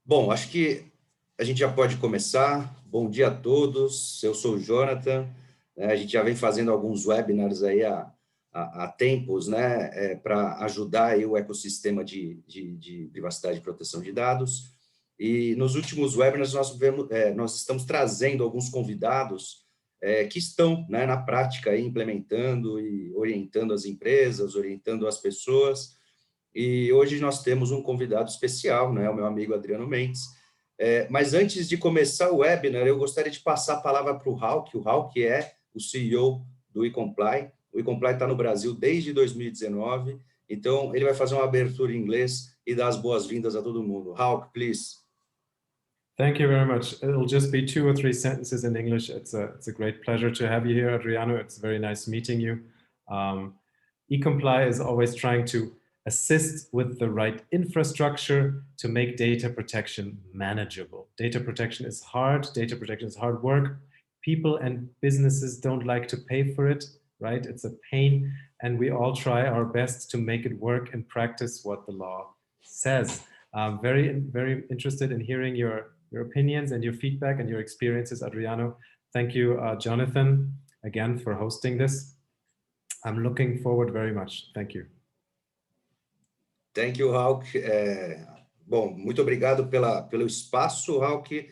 Bom, acho que a gente já pode começar. Bom dia a todos, eu sou o Jonathan, né? A gente já vem fazendo alguns webinars aí há tempos, né, para ajudar aí o ecossistema de privacidade e proteção de dados. E nos últimos webinars nós estamos trazendo alguns convidados que estão, né, na prática aí, implementando e orientando as empresas, orientando as pessoas. E hoje nós temos um convidado especial, né, o meu amigo Adriano Mendes. Mas antes de começar o webinar, eu gostaria de passar a palavra para o Hauck. O Hauck é o CEO do eComply. O eComply está no Brasil desde 2019, então ele vai fazer uma abertura em inglês e dar as boas-vindas a todo mundo. Hauck, please. Thank you very much. It'll just be 2 or 3 sentences in English. It's a great pleasure to have you here, Adriano. It's very nice meeting you. eComply is always trying to assist with the right infrastructure to make data protection manageable. Data protection is hard. Data protection is hard work. People and businesses don't like to pay for it, right? It's a pain, and we all try our best to make it work and practice what the law says. I'm very interested in hearing your opinions and your feedback and your experiences, Adriano. Thank you, Jonathan, again for hosting this. I'm looking forward very much. Thank you. Thank you, Hauck. Bom, muito obrigado pelo espaço, Hauck.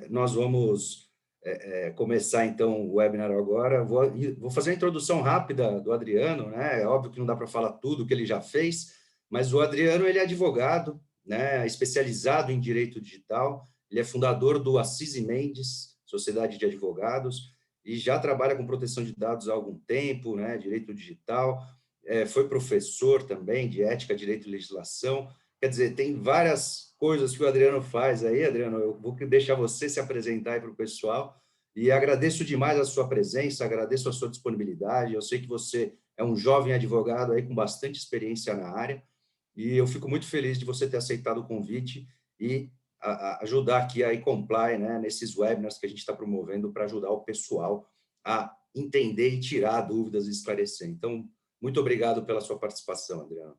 Nós vamos começar, então, o webinar agora. Vou fazer a introdução rápida do Adriano, né? É óbvio que não dá para falar tudo que ele já fez, mas o Adriano, ele é advogado, né, especializado em direito digital. Ele é fundador do Assis e Mendes, Sociedade de Advogados, e já trabalha com proteção de dados há algum tempo, né, direito digital. Foi professor também de ética, direito e legislação. Quer dizer, tem várias coisas que o Adriano faz aí. Adriano, eu vou deixar você se apresentar aí para o pessoal, e agradeço demais a sua presença, agradeço a sua disponibilidade. Eu sei que você é um jovem advogado aí com bastante experiência na área, e eu fico muito feliz de você ter aceitado o convite e ajudar aqui a eComply, né, nesses webinars que a gente está promovendo para ajudar o pessoal a entender e tirar dúvidas e esclarecer. Então, muito obrigado pela sua participação, Adriano.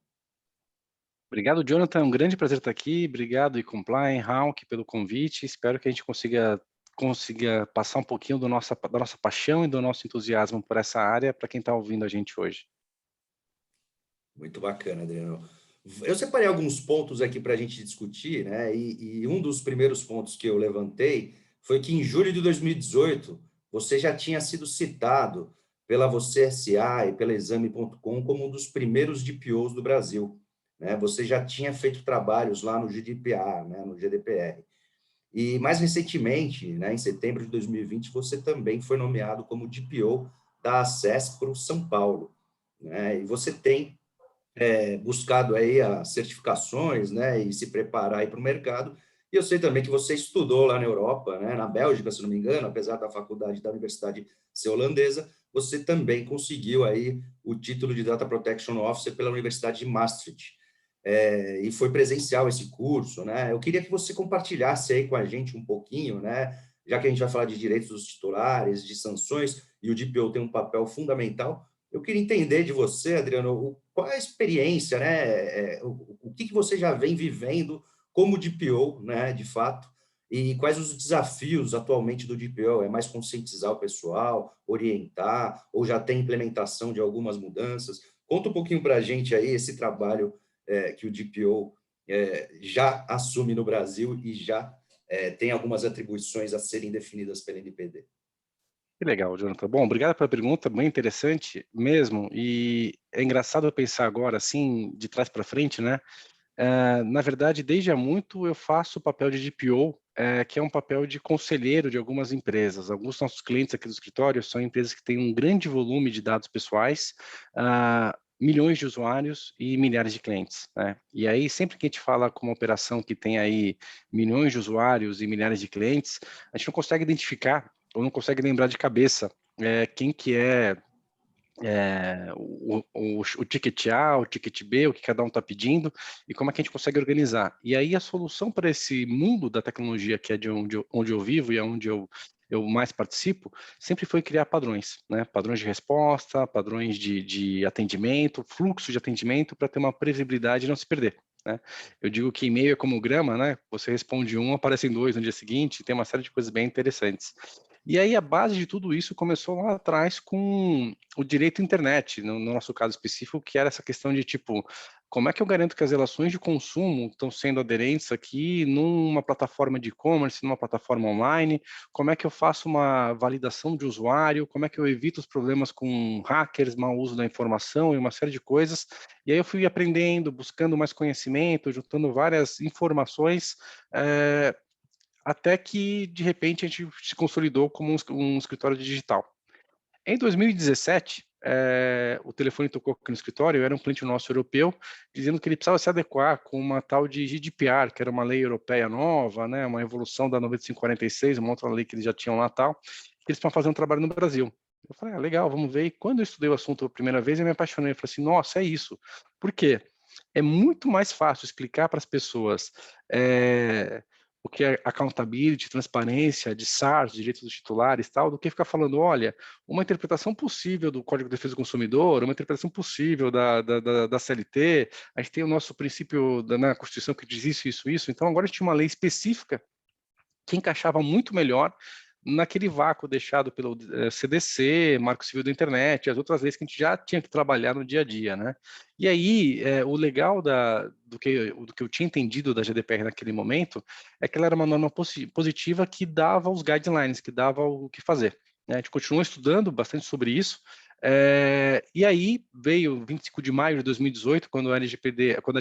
Obrigado, Jonathan. É um grande prazer estar aqui. Obrigado, eComply, Hauck, pelo convite. Espero que a gente consiga passar um pouquinho da nossa paixão e do nosso entusiasmo por essa área para quem está ouvindo a gente hoje. Muito bacana, Adriano. Eu separei alguns pontos aqui para a gente discutir, né? E um dos primeiros pontos que eu levantei foi que em julho de 2018 você já tinha sido citado pela Você SA e pela Exame.com como um dos primeiros DPOs do Brasil, né? Você já tinha feito trabalhos lá no GDPR, né? No GDPR. E mais recentemente, né, em setembro de 2020, você também foi nomeado como DPO da Acespro São Paulo, né? E você tem buscado aí as certificações, né, e se preparar aí para o mercado. E eu sei também que você estudou lá na Europa, né, na Bélgica, se não me engano, apesar da faculdade da universidade ser holandesa, você também conseguiu aí o título de Data Protection Officer pela Universidade de Maastricht. E foi presencial esse curso, né? Eu queria que você compartilhasse aí com a gente um pouquinho, né, já que a gente vai falar de direitos dos titulares, de sanções, e o DPO tem um papel fundamental. Eu queria entender de você, Adriano, qual é a experiência, né? O que você já vem vivendo como DPO, né, de fato, e quais os desafios atualmente do DPO? É mais conscientizar o pessoal, orientar, ou já tem implementação de algumas mudanças? Conta um pouquinho para a gente aí esse trabalho que o DPO já assume no Brasil e já tem algumas atribuições a serem definidas pela NPD. Que legal, Jonathan. Bom, obrigado pela pergunta, bem interessante mesmo. E é engraçado eu pensar agora, assim, de trás para frente, né? Na verdade, desde há muito eu faço o papel de DPO, que é um papel de conselheiro de algumas empresas. Alguns nossos clientes aqui do escritório são empresas que têm um grande volume de dados pessoais, milhões de usuários e milhares de clientes, né? E aí, sempre que a gente fala com uma operação que tem aí milhões de usuários e milhares de clientes, a gente não consegue identificar ou não consegue lembrar de cabeça quem que é o ticket A, o ticket B, o que cada um está pedindo e como é que a gente consegue organizar. E aí a solução para esse mundo da tecnologia, que é de onde eu vivo e é onde eu mais participo, sempre foi criar padrões, né? Padrões de resposta, padrões de atendimento, fluxo de atendimento, para ter uma previsibilidade e não se perder. né? Eu digo que e-mail é como grama, né? Você responde um, aparecem dois no dia seguinte, tem uma série de coisas bem interessantes. E aí a base de tudo isso começou lá atrás com o direito à internet, no nosso caso específico, que era essa questão de tipo, como é que eu garanto que as relações de consumo estão sendo aderentes aqui numa plataforma de e-commerce, numa plataforma online? Como é que eu faço uma validação de usuário? Como é que eu evito os problemas com hackers, mau uso da informação e uma série de coisas? E aí eu fui aprendendo, buscando mais conhecimento, juntando várias informações, até que, de repente, a gente se consolidou como um escritório digital. Em 2017, o telefone tocou aqui no escritório, era um cliente nosso europeu, dizendo que ele precisava se adequar com uma tal de GDPR, que era uma lei europeia nova, né, uma evolução da 9546, uma outra lei que eles já tinham lá tal, que eles estão fazendo um trabalho no Brasil. Eu falei, legal, vamos ver. E quando eu estudei o assunto a primeira vez, eu me apaixonei. Eu falei assim, nossa, é isso. Por quê? É muito mais fácil explicar para as pessoas o que é accountability, transparência, de SARS, direitos dos titulares, tal, do que ficar falando, olha, uma interpretação possível do Código de Defesa do Consumidor, uma interpretação possível da CLT, a gente tem o nosso princípio na Constituição que diz isso, então agora a gente tinha uma lei específica que encaixava muito melhor naquele vácuo deixado pelo CDC, Marco Civil da Internet, e as outras leis que a gente já tinha que trabalhar no dia a dia, né? E aí, o legal do que eu tinha entendido da GDPR naquele momento é que ela era uma norma positiva que dava os guidelines, que dava o que fazer, né? A gente continuou estudando bastante sobre isso, e aí veio 25 de maio de 2018, quando a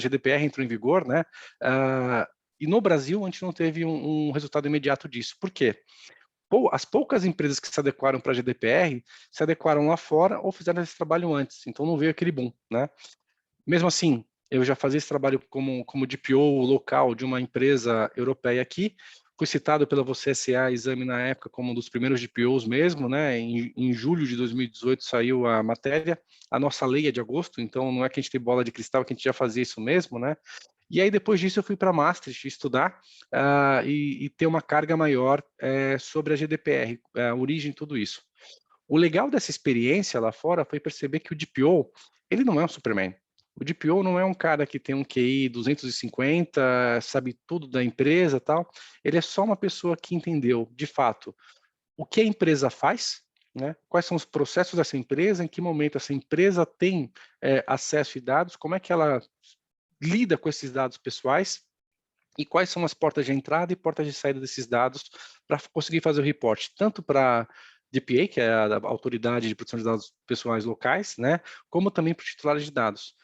GDPR entrou em vigor, né? E no Brasil, a gente não teve um resultado imediato disso. Por quê? As poucas empresas que se adequaram para a GDPR se adequaram lá fora ou fizeram esse trabalho antes, então não veio aquele boom, né? Mesmo assim, eu já fazia esse trabalho como DPO local de uma empresa europeia aqui, fui citado pela Você SA Exame na época como um dos primeiros DPOs mesmo, né? Em julho de 2018 saiu a matéria, a nossa lei é de agosto, então não é que a gente tem bola de cristal, é que a gente já fazia isso mesmo, né? E aí, depois disso, eu fui para Maastricht estudar e ter uma carga maior sobre a GDPR, a origem de tudo isso. O legal dessa experiência lá fora foi perceber que o DPO, ele não é um Superman. O DPO não é um cara que tem um QI 250, sabe tudo da empresa e tal. Ele é só uma pessoa que entendeu, de fato, o que a empresa faz, né? Quais são os processos dessa empresa, em que momento essa empresa tem acesso a dados, como é que ela lida com esses dados pessoais e quais são as portas de entrada e portas de saída desses dados para conseguir fazer o report, tanto para DPA, que é a Autoridade de Proteção de Dados Pessoais Locais, né, como também para os titulares de dados.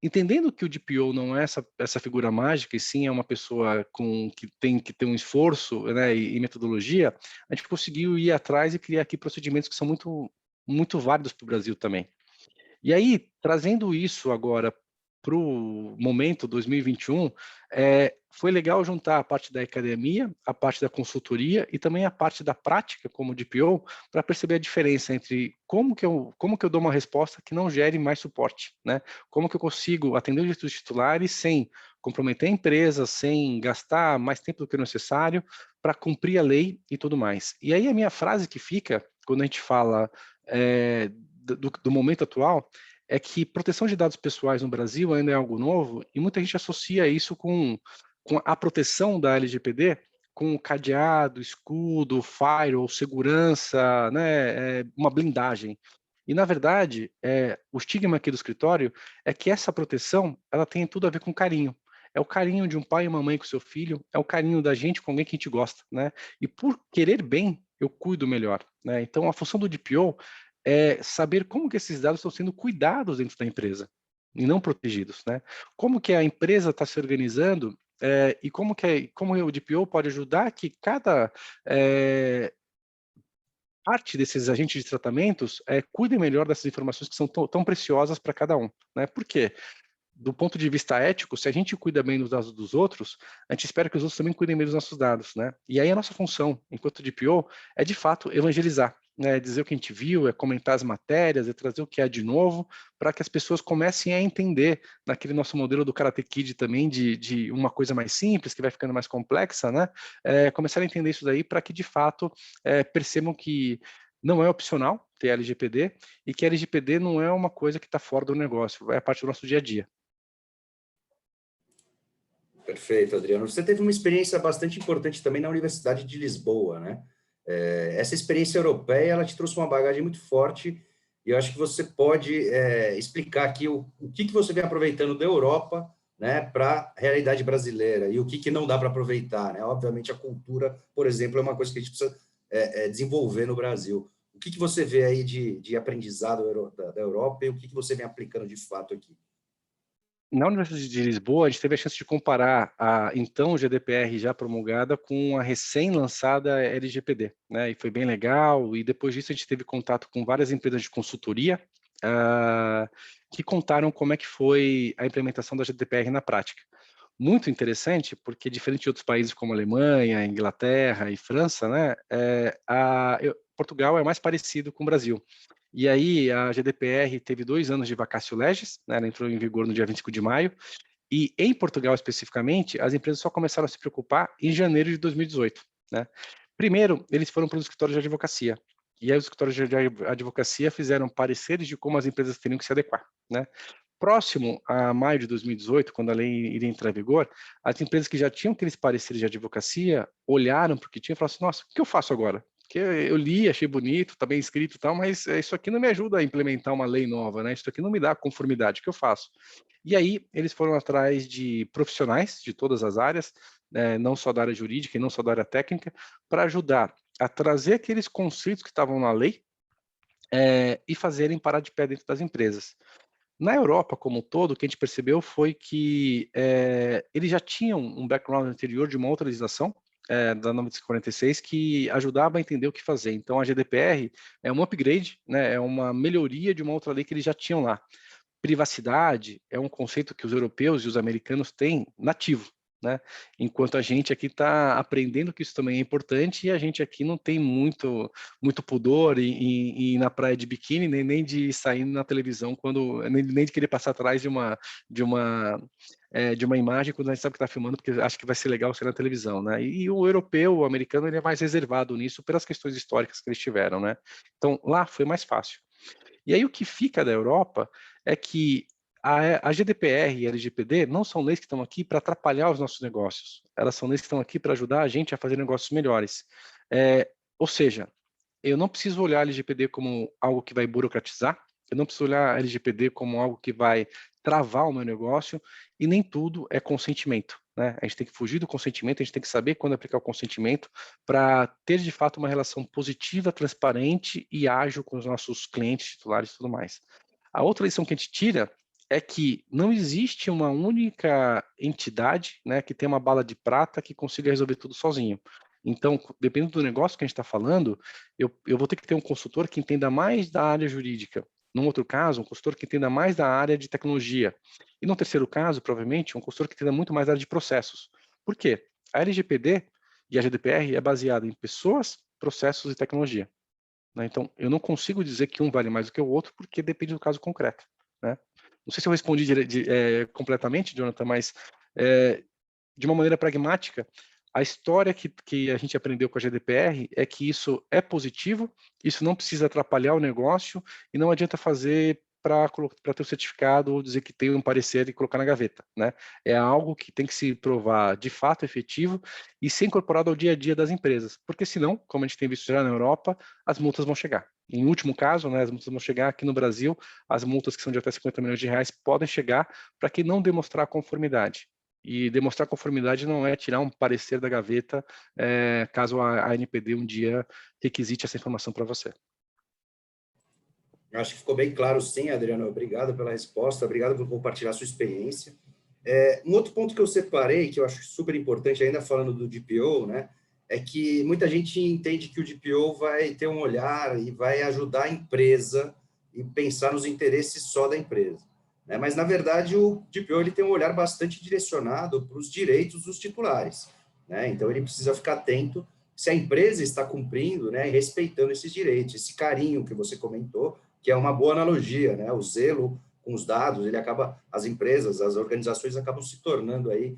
Entendendo que o DPO não é essa figura mágica, e sim é uma pessoa que tem que ter um esforço, né, e metodologia, a gente conseguiu ir atrás e criar aqui procedimentos que são muito válidos para o Brasil também. E aí, trazendo isso agora para o momento 2021, foi legal juntar a parte da academia, a parte da consultoria e também a parte da prática como DPO para perceber a diferença entre como que eu dou uma resposta que não gere mais suporte, né? Como que eu consigo atender os titulares sem comprometer a empresa, sem gastar mais tempo do que o necessário para cumprir a lei e tudo mais. E aí a minha frase que fica quando a gente fala do momento atual é que proteção de dados pessoais no Brasil ainda é algo novo e muita gente associa isso com a proteção da LGPD com cadeado, escudo, firewall, segurança, né, uma blindagem. E, na verdade, o estigma aqui do escritório é que essa proteção ela tem tudo a ver com carinho. É o carinho de um pai e uma mãe com seu filho, é o carinho da gente com alguém que a gente gosta, né? E por querer bem, eu cuido melhor, né? Então, a função do DPO é saber como que esses dados estão sendo cuidados dentro da empresa e não protegidos, né? Como que a empresa está se organizando e como o DPO pode ajudar que cada parte desses agentes de tratamentos cuide melhor dessas informações que são tão preciosas para cada um, né? Por quê? Do ponto de vista ético, se a gente cuida bem dos dados dos outros, a gente espera que os outros também cuidem bem dos nossos dados, né? E aí a nossa função, enquanto DPO, é de fato evangelizar, né? É dizer o que a gente viu, é comentar as matérias, é trazer o que há de novo, para que as pessoas comecem a entender, naquele nosso modelo do Karate Kid também, de uma coisa mais simples, que vai ficando mais complexa, né? Começar a entender isso daí para que, de fato, percebam que não é opcional ter LGPD e que a LGPD não é uma coisa que está fora do negócio, é parte do nosso dia a dia. Perfeito, Adriano. Você teve uma experiência bastante importante também na Universidade de Lisboa, né? Essa experiência europeia, ela te trouxe uma bagagem muito forte e eu acho que você pode explicar aqui o que você vem aproveitando da Europa, né, para a realidade brasileira e o que não dá para aproveitar, né? Obviamente, a cultura, por exemplo, é uma coisa que a gente precisa desenvolver no Brasil. O que você vê aí de aprendizado da Europa e o que você vem aplicando de fato aqui? Na Universidade de Lisboa, a gente teve a chance de comparar a então GDPR já promulgada com a recém-lançada LGPD, né? E foi bem legal. E depois disso, a gente teve contato com várias empresas de consultoria que contaram como é que foi a implementação da GDPR na prática. Muito interessante, porque diferente de outros países como Alemanha, Inglaterra e França, né? Portugal é mais parecido com o Brasil. E aí a GDPR teve 2 anos de vacatio legis, né, ela entrou em vigor no dia 25 de maio, e em Portugal especificamente, as empresas só começaram a se preocupar em janeiro de 2018. Né? Primeiro, eles foram para os escritórios de advocacia, e aí os escritórios de advocacia fizeram pareceres de como as empresas teriam que se adequar. Né? Próximo a maio de 2018, quando a lei iria entrar em vigor, as empresas que já tinham aqueles pareceres de advocacia olharam para o que tinha e falaram assim, nossa, o que eu faço agora? Porque eu li, achei bonito, está bem escrito e tal, mas isso aqui não me ajuda a implementar uma lei nova, né? Isso aqui não me dá conformidade, o que eu faço? E aí eles foram atrás de profissionais de todas as áreas, não só da área jurídica e não só da área técnica, para ajudar a trazer aqueles conceitos que estavam na lei e fazerem parar de pé dentro das empresas. Na Europa como um todo, o que a gente percebeu foi que eles já tinham um background anterior de uma outra legislação, da 946, que ajudava a entender o que fazer. Então, a GDPR é um upgrade, né, é uma melhoria de uma outra lei que eles já tinham lá. Privacidade é um conceito que os europeus e os americanos têm nativo, né? Enquanto a gente aqui está aprendendo que isso também é importante e a gente aqui não tem muito pudor em ir na praia de biquíni, nem de sair na televisão quando nem de querer passar atrás de uma imagem quando a gente sabe que está filmando, porque acha que vai ser legal ser na televisão, né? E o europeu, o americano, ele é mais reservado nisso pelas questões históricas que eles tiveram, né? Então lá foi mais fácil. E aí o que fica da Europa é que a GDPR e a LGPD não são leis que estão aqui para atrapalhar os nossos negócios. Elas são leis que estão aqui para ajudar a gente a fazer negócios melhores. Ou seja, eu não preciso olhar a LGPD como algo que vai burocratizar, eu não preciso olhar a LGPD como algo que vai travar o meu negócio, e nem tudo é consentimento. Né? A gente tem que fugir do consentimento, a gente tem que saber quando aplicar o consentimento para ter, de fato, uma relação positiva, transparente e ágil com os nossos clientes, titulares e tudo mais. A outra lição que a gente tira é que não existe uma única entidade, né, que tem uma bala de prata que consiga resolver tudo sozinho. Então, dependendo do negócio que a gente está falando, eu vou ter que ter um consultor que entenda mais da área jurídica. Num outro caso, um consultor que entenda mais da área de tecnologia. E no terceiro caso, provavelmente, um consultor que entenda muito mais da área de processos. Por quê? A LGPD e a GDPR é baseada em pessoas, processos e tecnologia. Né? Então, eu não consigo dizer que um vale mais do que o outro, porque depende do caso concreto. Né? Não sei se eu respondi completamente, Jonathan, mas de uma maneira pragmática, a história que a gente aprendeu com a GDPR é que isso é positivo, isso não precisa atrapalhar o negócio e não adianta fazer para ter o certificado ou dizer que tem um parecer e colocar na gaveta. Né? É algo que tem que se provar de fato efetivo e ser incorporado ao dia a dia das empresas, porque senão, como a gente tem visto já na Europa, as multas vão chegar. Em último caso, né, as multas vão chegar aqui no Brasil, as multas que são de até 50 milhões de reais podem chegar para quem não demonstrar conformidade. E demonstrar conformidade não é tirar um parecer da gaveta caso a NPD um dia requisite essa informação para você. Acho que ficou bem claro, sim, Adriano. Obrigado pela resposta, obrigado por compartilhar sua experiência. Um outro ponto que eu separei, que eu acho super importante, ainda falando do DPO, né, é que muita gente entende que o DPO vai ter um olhar e vai ajudar a empresa e pensar nos interesses só da empresa. Né? Mas, na verdade, o DPO ele tem um olhar bastante direcionado para os direitos dos titulares. Né? Então, ele precisa ficar atento se a empresa está cumprindo, né, e respeitando esses direitos, esse carinho que você comentou, que é uma boa analogia, né? O zelo com os dados, ele acaba, as empresas, as organizações acabam se tornando aí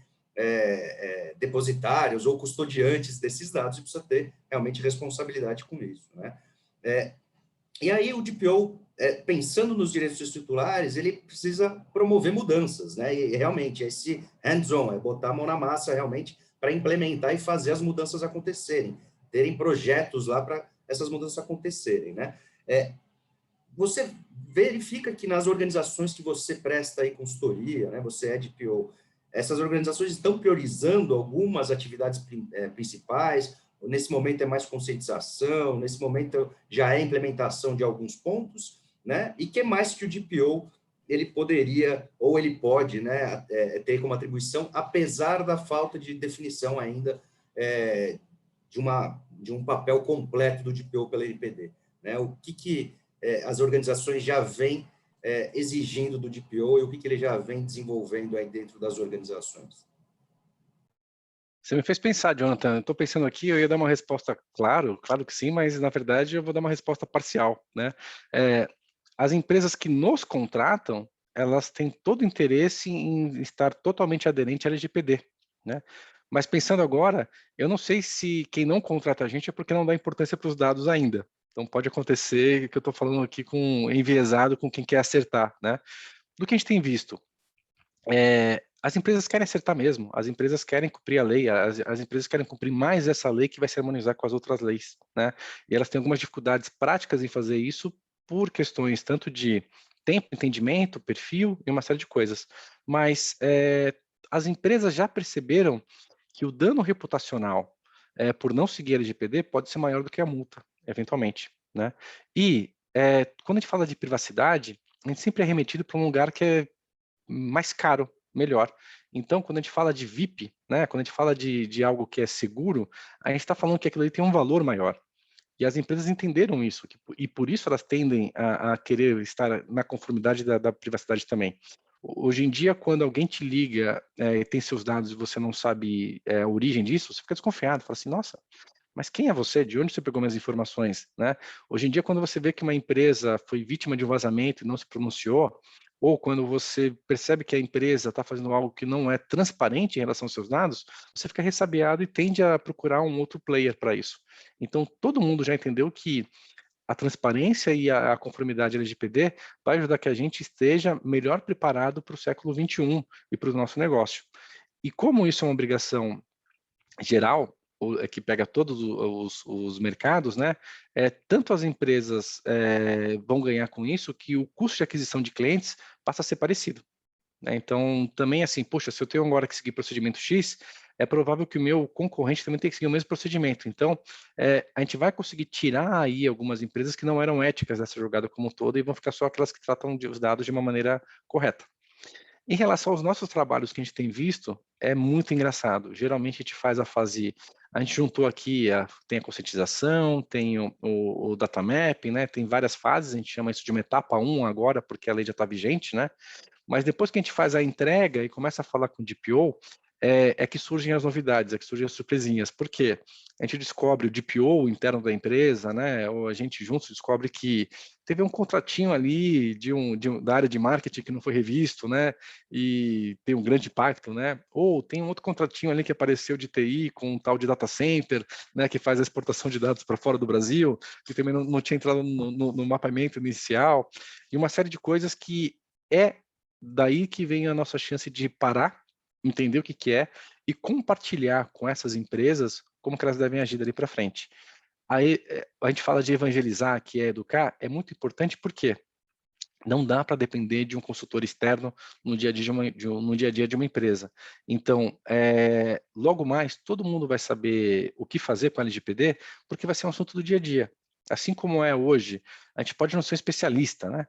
depositários ou custodiantes desses dados e precisa ter realmente responsabilidade com isso, né? E aí o DPO, pensando nos direitos dos titulares, ele precisa promover mudanças, né? E realmente, esse hands-on, é botar a mão na massa realmente para implementar e fazer as mudanças acontecerem, terem projetos lá para essas mudanças acontecerem, né? Você verifica que nas organizações que você presta aí consultoria, né? Você é DPO, essas organizações estão priorizando algumas atividades principais, nesse momento é mais conscientização, nesse momento já é implementação de alguns pontos, né? E que mais que o DPO ele poderia ou ele pode, né, ter como atribuição, apesar da falta de definição ainda de um papel completo do DPO pela LPD, né? O que as organizações já vêm exigindo do DPO e o que ele já vem desenvolvendo aí dentro das organizações? Você me fez pensar, Jonathan. Estou pensando aqui, eu ia dar uma resposta, claro que sim, mas na verdade eu vou dar uma resposta parcial, né? As empresas que nos contratam, elas têm todo o interesse em estar totalmente aderente à LGPD, né? Mas pensando agora, eu não sei se quem não contrata a gente é porque não dá importância para os dados ainda. Então pode acontecer que eu estou falando aqui enviesado com quem quer acertar, né? Do que a gente tem visto, as empresas querem acertar mesmo, as empresas querem cumprir a lei, as empresas querem cumprir mais essa lei que vai se harmonizar com as outras leis, né? E elas têm algumas dificuldades práticas em fazer isso por questões tanto de tempo, entendimento, perfil e uma série de coisas. Mas as empresas já perceberam que o dano reputacional por não seguir a LGPD pode ser maior do que a multa, eventualmente, né? E quando a gente fala de privacidade, a gente sempre é remetido para um lugar que é mais caro, melhor. Então, quando a gente fala de VIP, né, quando a gente fala de algo que é seguro, a gente está falando que aquilo ali tem um valor maior. E as empresas entenderam isso, e por isso elas tendem a querer estar na conformidade da privacidade também. Hoje em dia, quando alguém te liga e tem seus dados e você não sabe a origem disso, você fica desconfiado, fala assim, nossa, mas quem é você? De onde você pegou minhas informações? Né? Hoje em dia, quando você vê que uma empresa foi vítima de um vazamento e não se pronunciou, ou quando você percebe que a empresa está fazendo algo que não é transparente em relação aos seus dados, você fica ressabiado e tende a procurar um outro player para isso. Então, todo mundo já entendeu que a transparência e a conformidade LGPD vai ajudar que a gente esteja melhor preparado para o século XXI e para o nosso negócio. E como isso é uma obrigação geral, que pega todos os mercados, né? Tanto as empresas vão ganhar com isso que o custo de aquisição de clientes passa a ser parecido, né? Então, também assim, poxa, se eu tenho agora que seguir procedimento X, é provável que o meu concorrente também tenha que seguir o mesmo procedimento. Então, a gente vai conseguir tirar aí algumas empresas que não eram éticas dessa jogada como um todo e vão ficar só aquelas que tratam os dados de uma maneira correta. Em relação aos nossos trabalhos que a gente tem visto, é muito engraçado. Geralmente a gente faz a gente juntou aqui, tem a conscientização, tem o data mapping, né? Tem várias fases, a gente chama isso de uma etapa 1 agora, porque a lei já está vigente, né? Mas depois que a gente faz a entrega e começa a falar com o DPO, que surgem as novidades, que surgem as surpresinhas. Por quê? A gente descobre o DPO interno da empresa, né? Ou a gente juntos descobre que teve um contratinho ali da área de marketing que não foi revisto, né? E tem um grande impacto, né? Ou tem um outro contratinho ali que apareceu de TI com um tal de data center, né? Que faz a exportação de dados para fora do Brasil, que também não tinha entrado no mapeamento inicial, e uma série de coisas que daí que vem a nossa chance de parar, entender o que é e compartilhar com essas empresas como que elas devem agir dali para frente. Aí a gente fala de evangelizar, que é educar, é muito importante porque não dá para depender de um consultor externo no dia a dia de uma empresa. Então, logo mais, todo mundo vai saber o que fazer com a LGPD, porque vai ser um assunto do dia a dia. Assim como é hoje, a gente pode não ser especialista, né?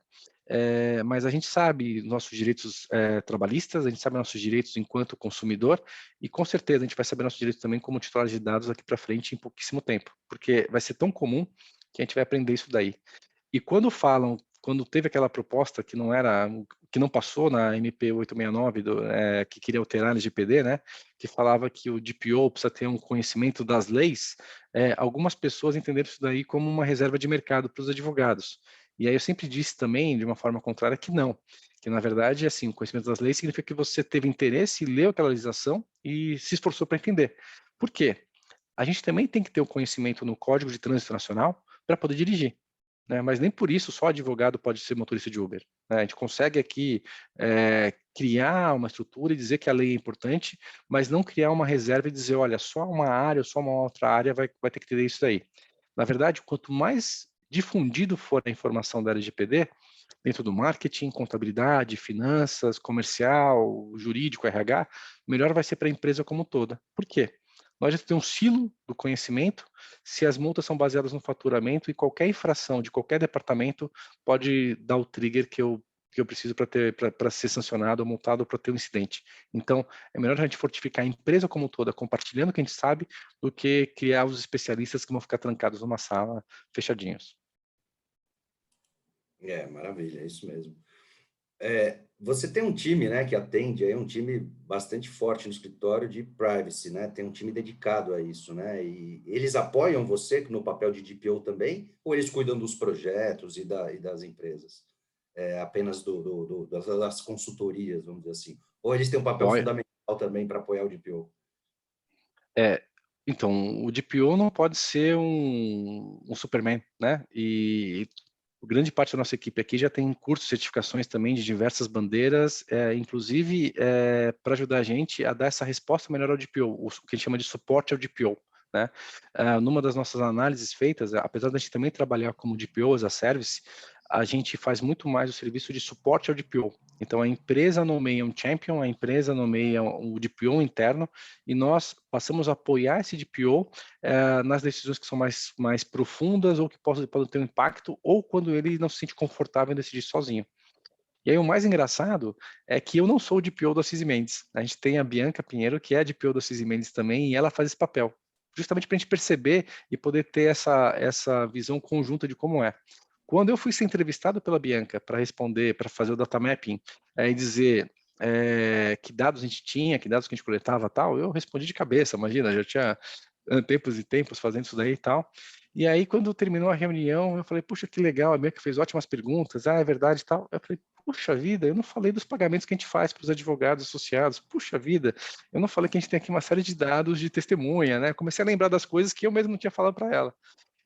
Mas a gente sabe nossos direitos trabalhistas, a gente sabe nossos direitos enquanto consumidor, e com certeza a gente vai saber nossos direitos também como titular de dados aqui para frente em pouquíssimo tempo, porque vai ser tão comum que a gente vai aprender isso daí. E quando teve aquela proposta que não passou na MP 869, que queria alterar a LGPD, né, que falava que o DPO precisa ter um conhecimento das leis, algumas pessoas entenderam isso daí como uma reserva de mercado para os advogados. E aí eu sempre disse também, de uma forma contrária, que não, que na verdade, assim, o conhecimento das leis significa que você teve interesse, leu aquela legislação e se esforçou para entender. Por quê? A gente também tem que ter o conhecimento no Código de Trânsito Nacional para poder dirigir. né? Mas nem por isso só advogado pode ser motorista de Uber, né? A gente consegue aqui criar uma estrutura e dizer que a lei é importante, mas não criar uma reserva e dizer, olha, só uma área ou só uma outra área vai ter que ter isso daí. Na verdade, quanto mais difundido for a informação da LGPD, dentro do marketing, contabilidade, finanças, comercial, jurídico, RH, melhor vai ser para a empresa como toda. Por quê? Nós já temos um silo do conhecimento, se as multas são baseadas no faturamento e qualquer infração de qualquer departamento pode dar o trigger que eu preciso para ser sancionado ou multado para ter um incidente. Então, é melhor a gente fortificar a empresa como toda, compartilhando o que a gente sabe, do que criar os especialistas que vão ficar trancados numa sala, fechadinhos. Maravilha, é isso mesmo. Você tem um time, né, que atende, é um time bastante forte no escritório de privacy, né? Tem um time dedicado a isso, né? E eles apoiam você no papel de DPO também, ou eles cuidam dos projetos e das empresas? Apenas das consultorias, vamos dizer assim. Ou eles têm um papel Olha, fundamental também para apoiar o DPO? então, o DPO não pode ser um Superman, né? E grande parte da nossa equipe aqui já tem cursos, certificações também de diversas bandeiras, inclusive para ajudar a gente a dar essa resposta melhor ao DPO, o que a gente chama de suporte ao DPO. Né? Numa das nossas análises feitas, apesar de a gente também trabalhar como DPO as a service, a gente faz muito mais o serviço de suporte ao DPO. Então, a empresa nomeia um champion, a empresa nomeia o DPO interno, e nós passamos a apoiar esse DPO nas decisões que são mais profundas ou que podem ter um impacto, ou quando ele não se sente confortável em decidir sozinho. E aí o mais engraçado é que eu não sou o DPO da Cisi Mendes. A gente tem a Bianca Pinheiro, que é a DPO da Cisi Mendes também, e ela faz esse papel, justamente para a gente perceber e poder ter essa visão conjunta de como é. Quando eu fui ser entrevistado pela Bianca para responder, para fazer o data mapping e dizer que dados a gente tinha, que dados que a gente coletava tal, eu respondi de cabeça, imagina, já tinha tempos e tempos fazendo isso daí e tal. E aí, quando terminou a reunião, eu falei, puxa, que legal, a Bianca fez ótimas perguntas, é verdade e tal. Eu falei, puxa vida, eu não falei dos pagamentos que a gente faz para os advogados associados, puxa vida, eu não falei que a gente tem aqui uma série de dados de testemunha, né? Comecei a lembrar das coisas que eu mesmo não tinha falado para ela.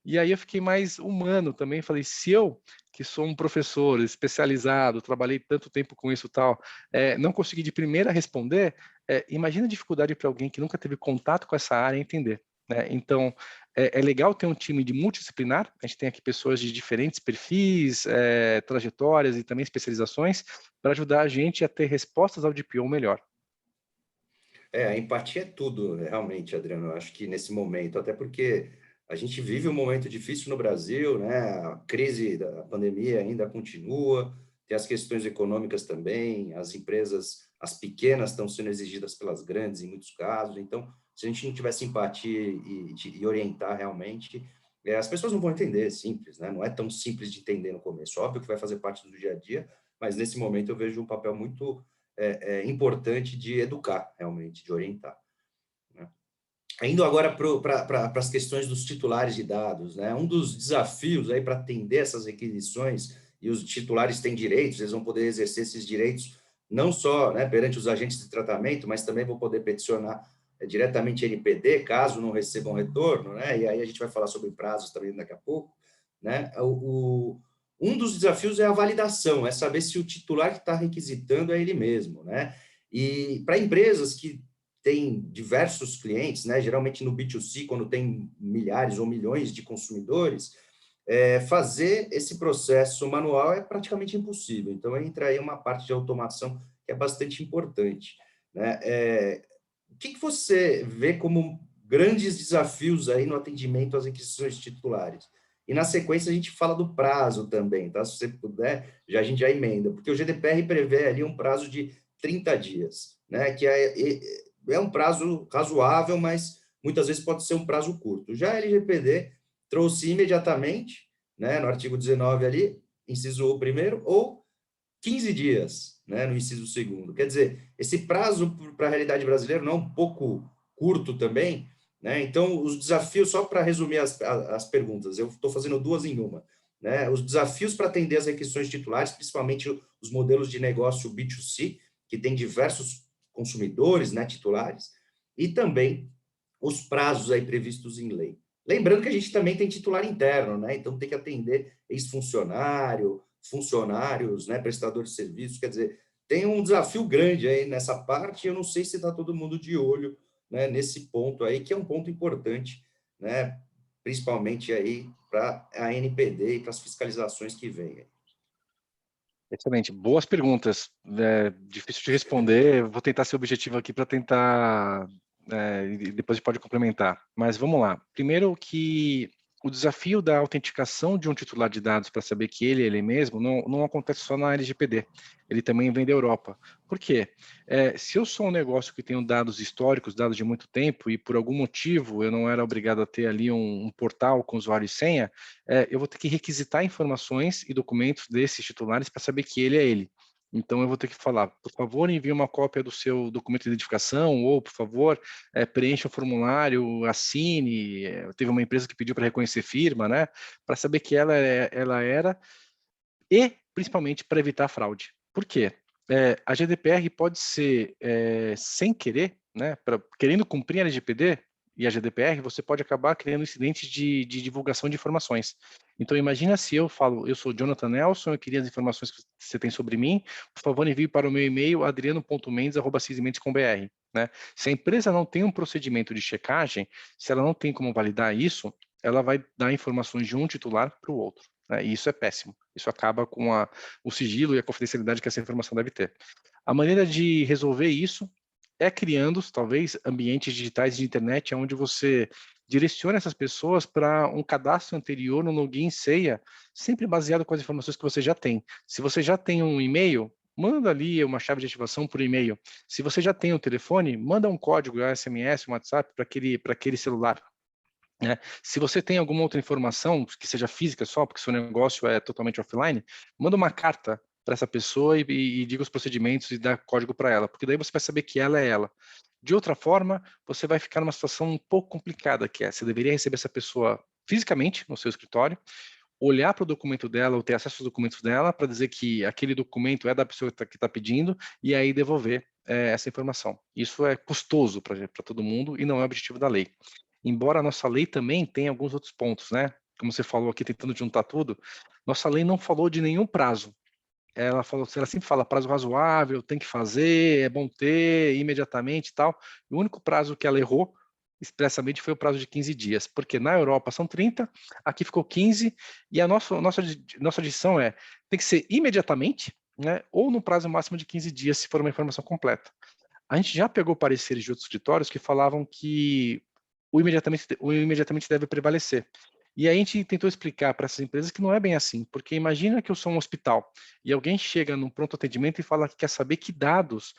E aí eu fiquei mais humano também, falei, se eu, que sou um professor especializado, trabalhei tanto tempo com isso e tal, não consegui de primeira responder, imagina a dificuldade para alguém que nunca teve contato com essa área entender. Né? Então, é legal ter um time de multidisciplinar, a gente tem aqui pessoas de diferentes perfis, trajetórias e também especializações, para ajudar a gente a ter respostas ao DPO melhor. A empatia é tudo, realmente, Adriano. Eu acho que nesse momento, até porque a gente vive um momento difícil no Brasil, né? A crise da pandemia ainda continua, tem as questões econômicas também, as empresas, as pequenas estão sendo exigidas pelas grandes em muitos casos. Então, se a gente não tiver simpatia e orientar realmente, as pessoas não vão entender, é simples, né? Não é tão simples de entender no começo. Óbvio que vai fazer parte do dia a dia, mas nesse momento eu vejo um papel muito importante de educar, realmente, de orientar. Né? Indo agora para as questões dos titulares de dados, né? Um dos desafios aí para atender essas requisições, e os titulares têm direitos, eles vão poder exercer esses direitos não só, né, perante os agentes de tratamento, mas também vão poder peticionar diretamente NPD, caso não recebam retorno, né? E aí a gente vai falar sobre prazos também daqui a pouco, né? Um dos desafios é a validação, é saber se o titular que está requisitando é ele mesmo, né? E para empresas que têm diversos clientes, né? Geralmente no B2C, quando tem milhares ou milhões de consumidores, fazer esse processo manual é praticamente impossível. Então, entra aí uma parte de automação que é bastante importante, né? O que você vê como grandes desafios aí no atendimento às requisições titulares? E, na sequência, a gente fala do prazo também, tá? Se você puder, a gente já emenda, porque o GDPR prevê ali um prazo de 30 dias, né? Que é um prazo razoável, mas muitas vezes pode ser um prazo curto. Já a LGPD trouxe imediatamente, né, no artigo 19 ali, inciso 1º, ou 15 dias, né, no inciso 2º. Quer dizer, esse prazo para a realidade brasileira não é um pouco curto também, né? Então, os desafios, só para resumir as perguntas, eu estou fazendo duas em uma, né? Os desafios para atender as requisições titulares, principalmente os modelos de negócio B2C, que tem diversos consumidores, né, titulares, e também os prazos aí previstos em lei. Lembrando que a gente também tem titular interno, né? Então tem que atender ex-funcionário, funcionários, né? Prestadores de serviços, quer dizer, tem um desafio grande aí nessa parte, eu não sei se está todo mundo de olho, né, nesse ponto aí, que é um ponto importante, né? Principalmente aí para a NPD e para as fiscalizações que vêm. Excelente, boas perguntas. Difícil de responder, vou tentar ser objetivo aqui para tentar, e depois a gente pode complementar. Mas vamos lá. Primeiro que o desafio da autenticação de um titular de dados para saber que ele é ele mesmo não acontece só na LGPD, ele também vem da Europa. Por quê? Se eu sou um negócio que tenho dados históricos, dados de muito tempo, e por algum motivo eu não era obrigado a ter ali um portal com usuário e senha, eu vou ter que requisitar informações e documentos desses titulares para saber que ele é ele. Então, eu vou ter que falar, por favor, envie uma cópia do seu documento de identificação, ou, por favor, preencha o formulário, assine. Teve uma empresa que pediu para reconhecer firma, né? Para saber que ela era, e, principalmente, para evitar fraude. Por quê? A GDPR pode ser, sem querer, né? Querendo cumprir a LGPD, e a GDPR, você pode acabar criando incidentes de divulgação de informações. Então, imagina se eu falo, eu sou Jonathan Nelson, eu queria as informações que você tem sobre mim, por favor, envie para o meu e-mail adriano.mendes@cismendes.com.br, né? Se a empresa não tem um procedimento de checagem, se ela não tem como validar isso, ela vai dar informações de um titular para o outro, né? E isso é péssimo. Isso acaba com o sigilo e a confidencialidade que essa informação deve ter. A maneira de resolver isso é criando, talvez, ambientes digitais de internet onde você direciona essas pessoas para um cadastro anterior, no login senha, sempre baseado com as informações que você já tem. Se você já tem um e-mail, manda ali uma chave de ativação por e-mail. Se você já tem o telefone, manda um código, SMS, um WhatsApp para aquele celular. Se você tem alguma outra informação, que seja física só, porque seu negócio é totalmente offline, manda uma carta para essa pessoa e diga os procedimentos e dá código para ela, porque daí você vai saber que ela é ela. De outra forma, você vai ficar numa situação um pouco complicada, que é, você deveria receber essa pessoa fisicamente no seu escritório, olhar para o documento dela ou ter acesso aos documentos dela para dizer que aquele documento é da pessoa que está pedindo e aí devolver essa informação. Isso é custoso para todo mundo e não é o objetivo da lei. Embora a nossa lei também tenha alguns outros pontos, né? Como você falou aqui, tentando juntar tudo, nossa lei não falou de nenhum prazo. Ela sempre fala prazo razoável, tem que fazer, é bom ter imediatamente e tal. O único prazo que ela errou expressamente foi o prazo de 15 dias, porque na Europa são 30, aqui ficou 15, e a nossa adição tem que ser imediatamente, né, ou no prazo máximo de 15 dias, se for uma informação completa. A gente já pegou pareceres de outros escritórios que falavam que o imediatamente deve prevalecer. E aí a gente tentou explicar para essas empresas que não é bem assim, porque imagina que eu sou um hospital e alguém chega num pronto atendimento e fala que quer saber que dados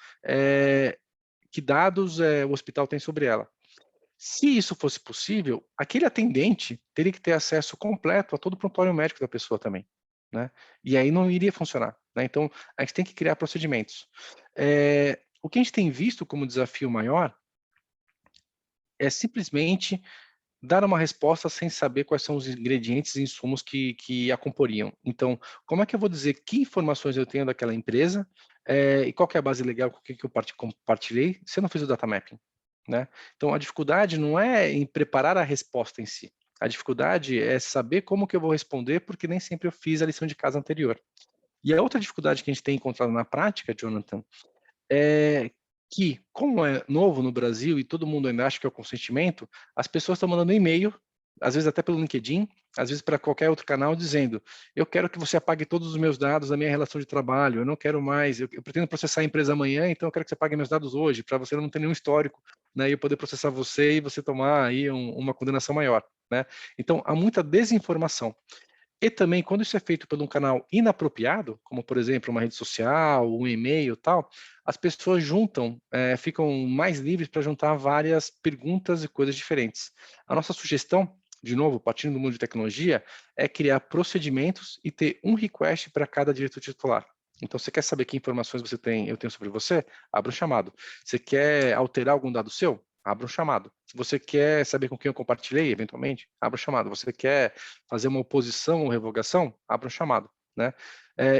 o hospital tem sobre ela. Se isso fosse possível, aquele atendente teria que ter acesso completo a todo o prontuário médico da pessoa também, né? E aí não iria funcionar, né? Então, a gente tem que criar procedimentos. O que a gente tem visto como desafio maior é simplesmente dar uma resposta sem saber quais são os ingredientes e insumos que a comporiam. Então, como é que eu vou dizer que informações eu tenho daquela empresa e qual que é a base legal com o que eu compartilhei se eu não fiz o data mapping, né? Então, a dificuldade não é em preparar a resposta em si. A dificuldade é saber como que eu vou responder, porque nem sempre eu fiz a lição de casa anterior. E a outra dificuldade que a gente tem encontrado na prática, Jonathan, é que, como é novo no Brasil e todo mundo ainda acha que é o consentimento, as pessoas estão mandando e-mail, às vezes até pelo LinkedIn, às vezes para qualquer outro canal, dizendo: eu quero que você apague todos os meus dados da minha relação de trabalho, eu não quero mais, eu pretendo processar a empresa amanhã, então eu quero que você apague meus dados hoje, para você não ter nenhum histórico, né, e eu poder processar você e você tomar aí uma condenação maior, né? Então, há muita desinformação. E também, quando isso é feito por um canal inapropriado, como, por exemplo, uma rede social, um e-mail e tal, as pessoas ficam mais livres para juntar várias perguntas e coisas diferentes. A nossa sugestão, de novo, partindo do mundo de tecnologia, é criar procedimentos e ter um request para cada diretor titular. Então, você quer saber que informações eu tenho sobre você? Abra um chamado. Você quer alterar algum dado seu? Abra um chamado. Se você quer saber com quem eu compartilhei, eventualmente, abra um chamado. Você quer fazer uma oposição ou revogação? Abra um chamado, né?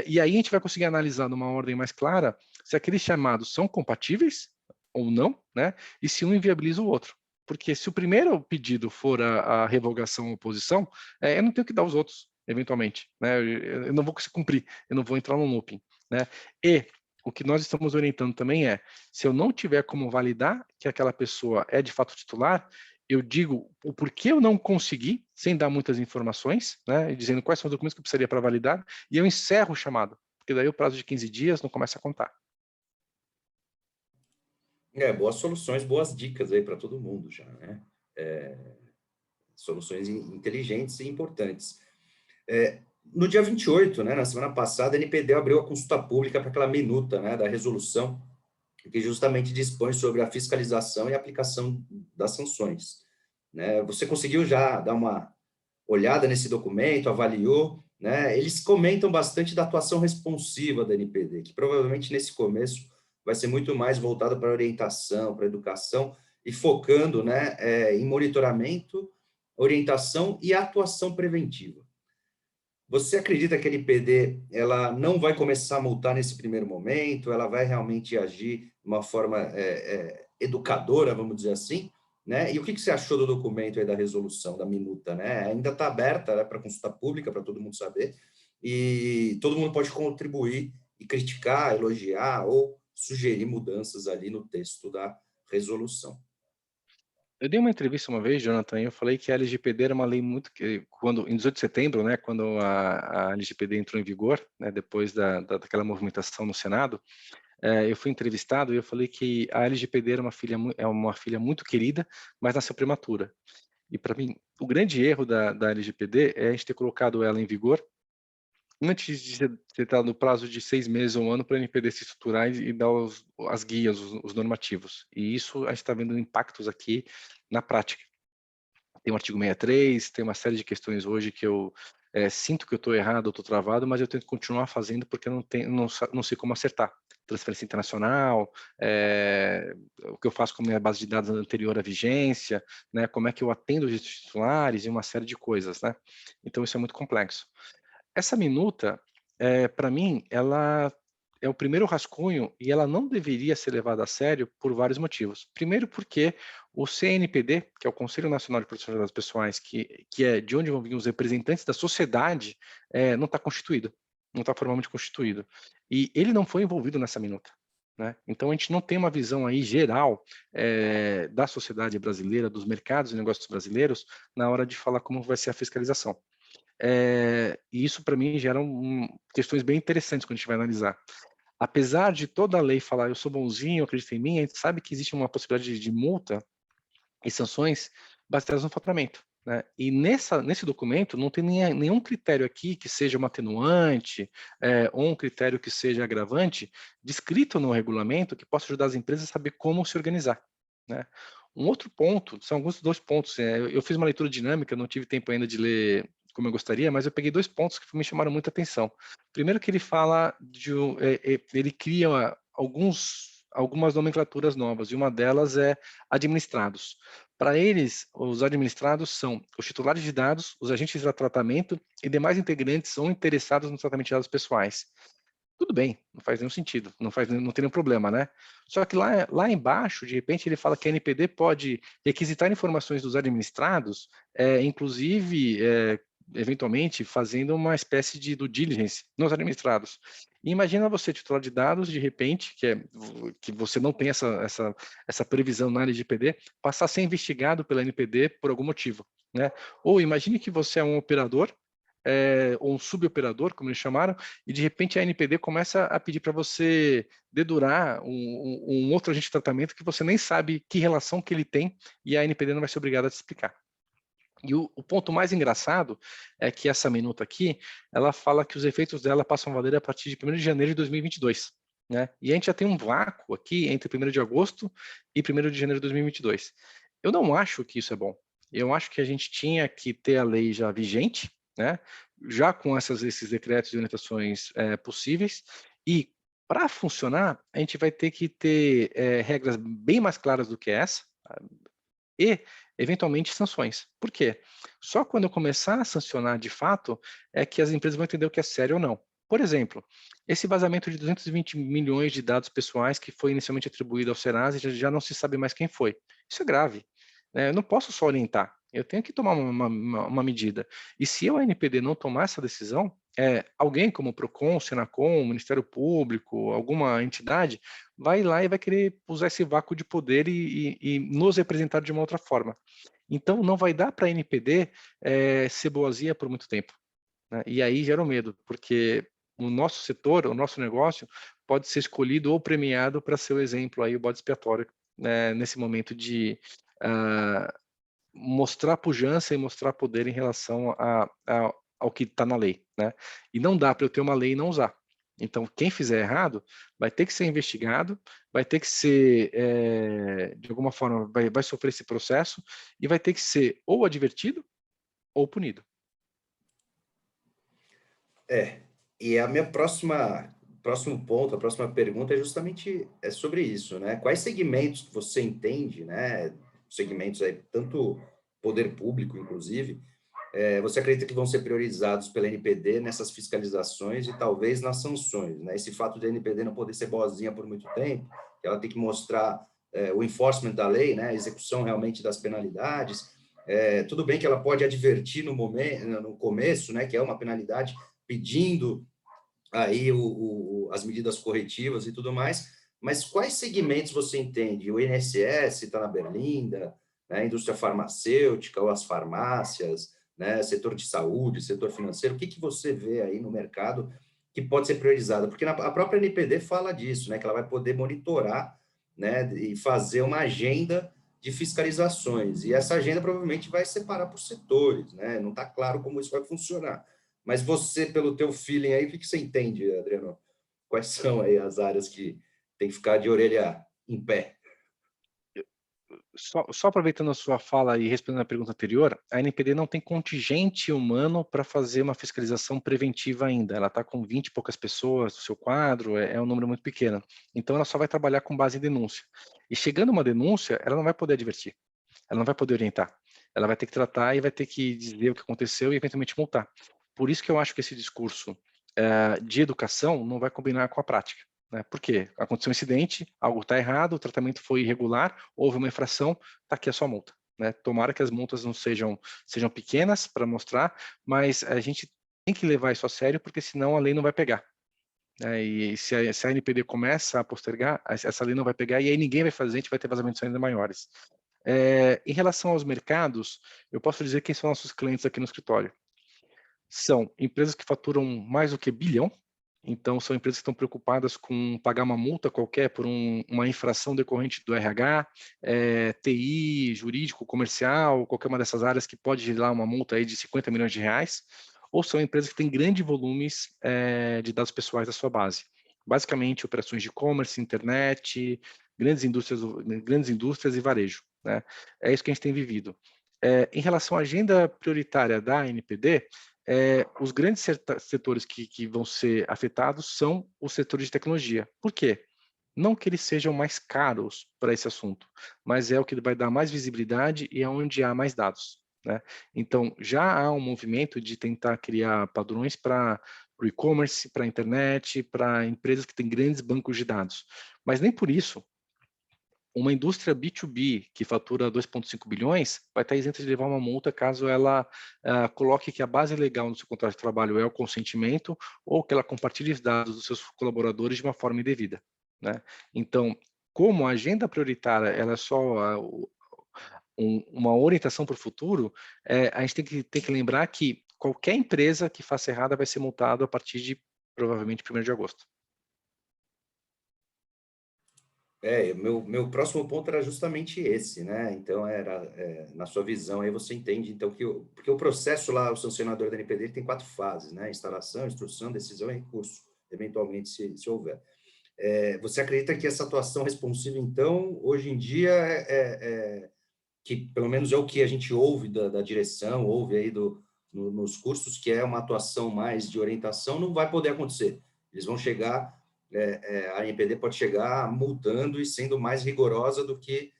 E aí a gente vai conseguir analisar numa ordem mais clara se aqueles chamados são compatíveis ou não, né? E se um inviabiliza o outro. porque se o primeiro pedido for a revogação ou oposição, eu não tenho que dar os outros, eventualmente, né? Eu não vou conseguir cumprir, eu não vou entrar no looping, né? E o que nós estamos orientando também é, se eu não tiver como validar que aquela pessoa é de fato titular, eu digo o porquê eu não consegui, sem dar muitas informações, né? Dizendo quais são os documentos que eu precisaria para validar, e eu encerro o chamado, porque daí o prazo de 15 dias não começa a contar. Boas soluções, boas dicas aí para todo mundo já, né? Soluções inteligentes e importantes. No dia 28, né, na semana passada, a NPD abriu a consulta pública para aquela minuta, né, da resolução, que justamente dispõe sobre a fiscalização e aplicação das sanções, né? Você conseguiu já dar uma olhada nesse documento, avaliou, né? Eles comentam bastante da atuação responsiva da NPD, que provavelmente nesse começo vai ser muito mais voltada para orientação, para educação, e focando, né, em monitoramento, orientação e atuação preventiva. Você acredita que a NPD ela não vai começar a multar nesse primeiro momento? Ela vai realmente agir de uma forma educadora, vamos dizer assim? Né? E o que você achou do documento aí da resolução, da minuta? Né? Ainda está aberta, né, para consulta pública, para todo mundo saber, e todo mundo pode contribuir e criticar, elogiar ou sugerir mudanças ali no texto da resolução. Eu dei uma entrevista uma vez, Jonathan, e eu falei que a LGPD era uma lei muito quando em 18 de setembro, né, quando a LGPD entrou em vigor, né, depois daquela movimentação no Senado, eu fui entrevistado e eu falei que a LGPD era uma filha muito querida, mas nasceu prematura. E para mim, o grande erro da LGPD é a gente ter colocado ela em vigor antes de ter dado o prazo de 6 meses ou 1 ano para a NPD se estruturar e dar as guias, os normativos. E isso a gente está vendo impactos aqui na prática. Tem o artigo 63, tem uma série de questões hoje que eu sinto que eu estou errado, eu estou travado, mas eu tento continuar fazendo porque eu não sei como acertar. Transferência internacional, o que eu faço com a minha base de dados anterior à vigência, né, como é que eu atendo os titulares e uma série de coisas, né? Então isso é muito complexo. Essa minuta, para mim, ela é o primeiro rascunho e ela não deveria ser levada a sério por vários motivos. Primeiro porque o CNPD, que é o Conselho Nacional de Proteção de Dados Pessoais, que é de onde vão vir os representantes da sociedade, não está constituído, não está formalmente constituído. E ele não foi envolvido nessa minuta. Né? Então, a gente não tem uma visão aí geral da sociedade brasileira, dos mercados e negócios brasileiros, na hora de falar como vai ser a fiscalização. E isso, para mim, gera questões bem interessantes quando a gente vai analisar. Apesar de toda a lei falar eu sou bonzinho, acredita em mim, a gente sabe que existe uma possibilidade de multa e sanções baseadas no faturamento. Né? E nesse documento não tem nenhum critério aqui que seja uma atenuante ou um critério que seja agravante descrito no regulamento que possa ajudar as empresas a saber como se organizar. Né? Um outro ponto, são alguns 2 pontos, eu fiz uma leitura dinâmica, não tive tempo ainda de ler como eu gostaria, mas eu peguei 2 pontos que me chamaram muita atenção. Primeiro que ele fala ele cria algumas nomenclaturas novas, e uma delas é administrados. Para eles, os administrados são os titulares de dados, os agentes de tratamento e demais integrantes ou interessados no tratamento de dados pessoais. Tudo bem, não faz nenhum sentido, não tem nenhum problema, né? Só que lá embaixo, de repente, ele fala que a NPD pode requisitar informações dos administrados, inclusive, eventualmente, fazendo uma espécie de due diligence nos administrados. E imagina você, titular de dados, de repente, que você não tem essa previsão na LGPD, passar a ser investigado pela NPD por algum motivo, né? Ou imagine que você é um operador, ou um suboperador, como eles chamaram, e de repente a NPD começa a pedir para você dedurar um outro agente de tratamento que você nem sabe que relação que ele tem, e a NPD não vai ser obrigada a te explicar. E o ponto mais engraçado é que essa minuta aqui, ela fala que os efeitos dela passam a valer a partir de 1º de janeiro de 2022. Né? E a gente já tem um vácuo aqui entre 1º de agosto e 1º de janeiro de 2022. Eu não acho que isso é bom. Eu acho que a gente tinha que ter a lei já vigente, né? Já com esses decretos e orientações possíveis, e para funcionar, a gente vai ter que ter regras bem mais claras do que essa, e, eventualmente, sanções. Por quê? Só quando eu começar a sancionar de fato é que as empresas vão entender o que é sério ou não. Por exemplo, esse vazamento de 220 milhões de dados pessoais que foi inicialmente atribuído ao Serasa e já não se sabe mais quem foi. Isso é grave. né? Eu não posso só orientar, eu tenho que tomar uma medida. E se a ANPD não tomar essa decisão, alguém como o Procon, Senacom, Ministério Público, alguma entidade, vai lá e vai querer usar esse vácuo de poder e nos representar de uma outra forma. Então, não vai dar para a ANPD ser boazinha por muito tempo, né? E aí gera o medo, porque o nosso setor, o nosso negócio, pode ser escolhido ou premiado para ser o exemplo, aí, o bode expiatório, né, nesse momento de mostrar pujança e mostrar poder em relação ao que está na lei, né? E não dá para eu ter uma lei e não usar. Então, quem fizer errado vai ter que ser investigado, vai ter que ser, de alguma forma, vai sofrer esse processo e vai ter que ser ou advertido ou punido. E a minha próximo ponto, a próxima pergunta é justamente sobre isso, né? Quais segmentos que você entende, né? Segmentos aí, tanto poder público, inclusive, você acredita que vão ser priorizados pela NPD nessas fiscalizações e talvez nas sanções, né? Esse fato de a NPD não poder ser boazinha por muito tempo, ela tem que mostrar o enforcement da lei, né? A execução realmente das penalidades. Tudo bem que ela pode advertir no começo, né? Que é uma penalidade, pedindo aí as medidas corretivas e tudo mais, mas quais segmentos você entende? O INSS está na berlinda, né? A indústria farmacêutica ou as farmácias, né? Setor de saúde, setor financeiro, o que que você vê aí no mercado que pode ser priorizado? Porque a própria NPD fala disso, né? Que ela vai poder monitorar, né? E fazer uma agenda de fiscalizações, e essa agenda provavelmente vai separar por setores, né? Não está claro como isso vai funcionar. Mas você, pelo teu feeling aí, o que você entende, Adriano? Quais são aí as áreas que tem que ficar de orelha em pé? Só aproveitando a sua fala e respondendo a pergunta anterior, a NPD não tem contingente humano para fazer uma fiscalização preventiva ainda. Ela está com 20 e poucas pessoas no seu quadro, é um número muito pequeno. Então, ela só vai trabalhar com base em denúncia. E chegando uma denúncia, ela não vai poder advertir, ela não vai poder orientar. Ela vai ter que tratar e vai ter que dizer o que aconteceu e eventualmente multar. Por isso que eu acho que esse discurso de educação não vai combinar com a prática, né? Por quê? Aconteceu um incidente, algo está errado, o tratamento foi irregular, houve uma infração, está aqui a sua multa, né? Tomara que as multas não sejam pequenas para mostrar, mas a gente tem que levar isso a sério, porque senão a lei não vai pegar. E se a NPD começa a postergar, essa lei não vai pegar e aí ninguém vai fazer, a gente vai ter vazamentos ainda maiores. Em relação aos mercados, eu posso dizer quem são nossos clientes aqui no escritório. São empresas que faturam mais do que bilhão, então são empresas que estão preocupadas com pagar uma multa qualquer por uma infração decorrente do RH, TI, jurídico, comercial, qualquer uma dessas áreas que pode gerar uma multa aí de 50 milhões de reais, ou são empresas que têm grandes volumes de dados pessoais da sua base. Basicamente, operações de e-commerce, internet, grandes indústrias e varejo, né? É isso que a gente tem vivido. Em relação à agenda prioritária da ANPD, os grandes setores que vão ser afetados são os setores de tecnologia. Por quê? Não que eles sejam mais caros para esse assunto, mas é o que vai dar mais visibilidade e é onde há mais dados, né? Então, já há um movimento de tentar criar padrões para o e-commerce, para a internet, para empresas que têm grandes bancos de dados. Mas nem por isso uma indústria B2B que fatura 2,5 bilhões vai estar isenta de levar uma multa caso ela coloque que a base legal no seu contrato de trabalho é o consentimento ou que ela compartilhe os dados dos seus colaboradores de uma forma indevida, né? Então, como a agenda prioritária ela é só uma orientação para o futuro, a gente tem que lembrar que qualquer empresa que faça errada vai ser multada a partir de provavelmente 1º de agosto. Meu próximo ponto era justamente esse, né? Então, na sua visão, aí você entende, então, porque o processo lá, o sancionador da NPD, ele tem 4 fases, né? Instalação, instrução, decisão e recurso, eventualmente, se houver. Você acredita que essa atuação responsiva, então, hoje em dia, que pelo menos é o que a gente ouve da direção, ouve aí nos cursos, que é uma atuação mais de orientação, não vai poder acontecer. Eles vão chegar, a NPD pode chegar multando e sendo mais rigorosa do que